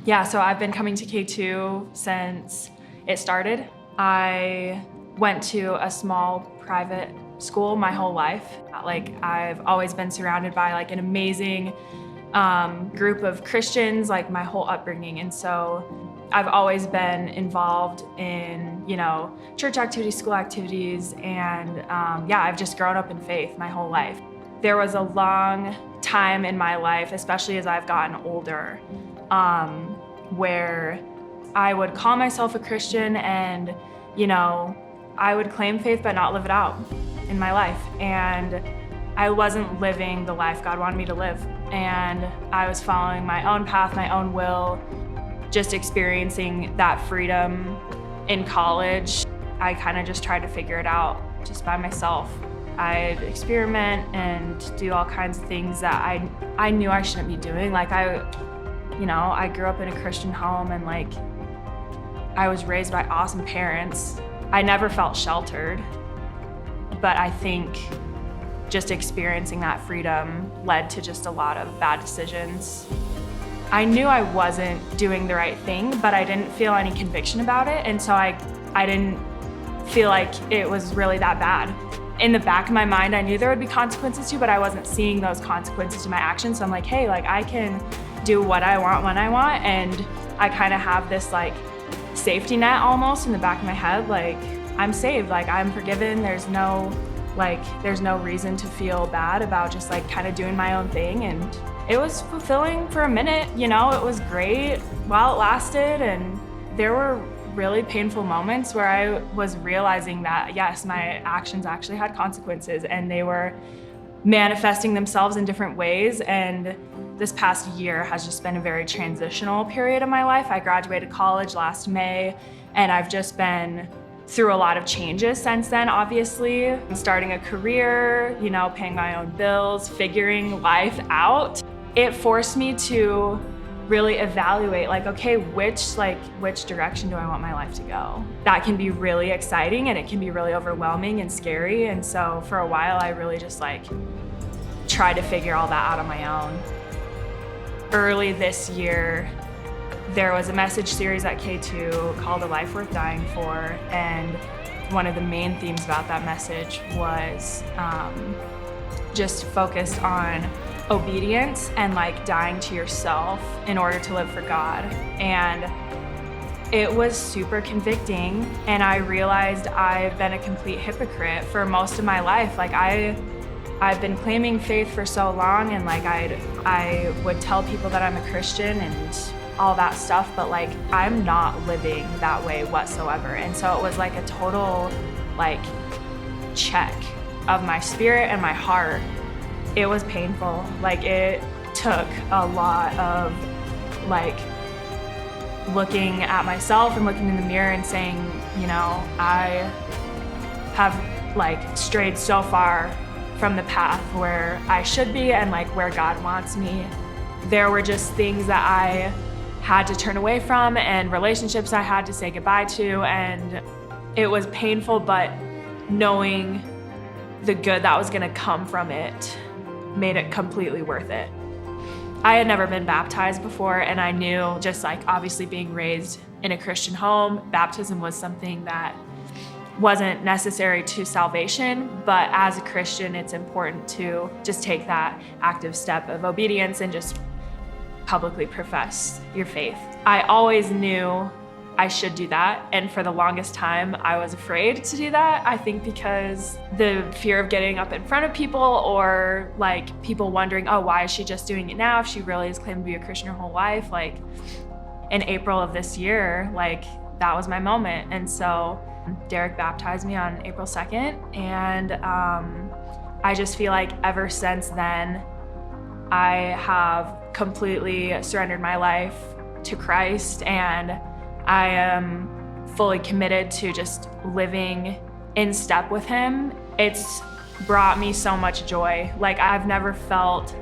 Yeah, so I've been coming to K2 since it started. I went to a small private school my whole life. I've always been surrounded by an amazing group of Christians my whole upbringing. And so I've always been involved in, church activities, school activities, and I've just grown up in faith my whole life. There was a long time in my life, especially as I've gotten older, where I would call myself a Christian and, I would claim faith but not live it out in my life. And I wasn't living the life God wanted me to live. And I was following my own path, my own will, just experiencing that freedom in college. I kind of just tried to figure it out just by myself. I'd experiment and do all kinds of things that I knew I shouldn't be doing. I grew up in a Christian home and I was raised by awesome parents. I never felt sheltered, but I think just experiencing that freedom led to just a lot of bad decisions. I knew I wasn't doing the right thing, but I didn't feel any conviction about it, and so I didn't feel like it was really that bad. In the back of my mind, I knew there would be consequences too, but I wasn't seeing those consequences to my actions. So I'm like, hey, I can do what I want when I want, and I kind of have this safety net almost in the back of my head, I'm saved, I'm forgiven. There's no reason to feel bad about just kind of doing my own thing. And it was fulfilling for a minute, it was great while it lasted. And there were really painful moments where I was realizing that, yes, my actions actually had consequences and they were manifesting themselves in different ways. And this past year has just been a very transitional period of my life. I graduated college last May, and I've just been through a lot of changes since then, obviously. Starting a career, paying my own bills, figuring life out. It forced me to really evaluate, okay, which direction do I want my life to go? That can be really exciting and it can be really overwhelming and scary. And so for a while, I really just tried to figure all that out on my own. Early this year, there was a message series at K2 called A Life Worth Dying For, and one of the main themes about that message was just focused on obedience and dying to yourself in order to live for God. And it was super convicting, and I realized I've been a complete hypocrite for most of my life. I've been claiming faith for so long, and I would tell people that I'm a Christian and all that stuff, but I'm not living that way whatsoever. And so it was a total check of my spirit and my heart. It was painful. It took a lot of looking at myself and looking in the mirror and saying, I have strayed so far from the path where I should be and where God wants me. There were just things that I had to turn away from and relationships I had to say goodbye to, and it was painful, but knowing the good that was gonna come from it made it completely worth it. I had never been baptized before, and I knew just obviously being raised in a Christian home, baptism was something that wasn't necessary to salvation, but as a Christian, it's important to just take that active step of obedience and just publicly profess your faith. I always knew I should do that, and for the longest time, I was afraid to do that. I think because the fear of getting up in front of people, or people wondering, oh, why is she just doing it now if she really has claimed to be a Christian her whole life? In April of this year, that was my moment. And so Derek baptized me on April 2nd, and I just feel ever since then, I have completely surrendered my life to Christ, and I am fully committed to just living in step with Him. It's brought me so much joy. I've never felt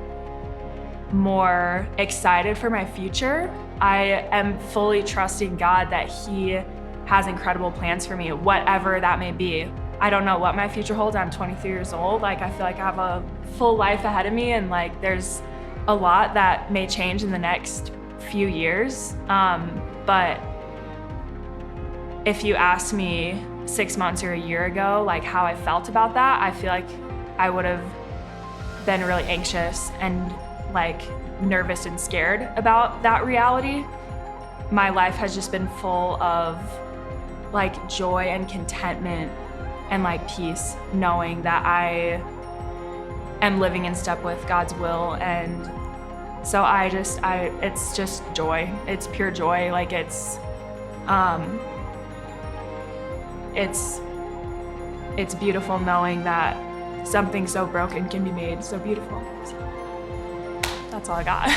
more excited for my future. I am fully trusting God that He has incredible plans for me, whatever that may be. I don't know what my future holds. I'm 23 years old. I feel I have a full life ahead of me, and there's a lot that may change in the next few years. But if you asked me 6 months or a year ago, like how I felt about that, I feel like I would have been really anxious and like nervous and scared about that reality. My life has just been full of like joy and contentment and like peace, knowing that I am living in step with God's will. And so it's just joy. It's pure joy. Like it's beautiful knowing that something so broken can be made so beautiful. So that's all I got.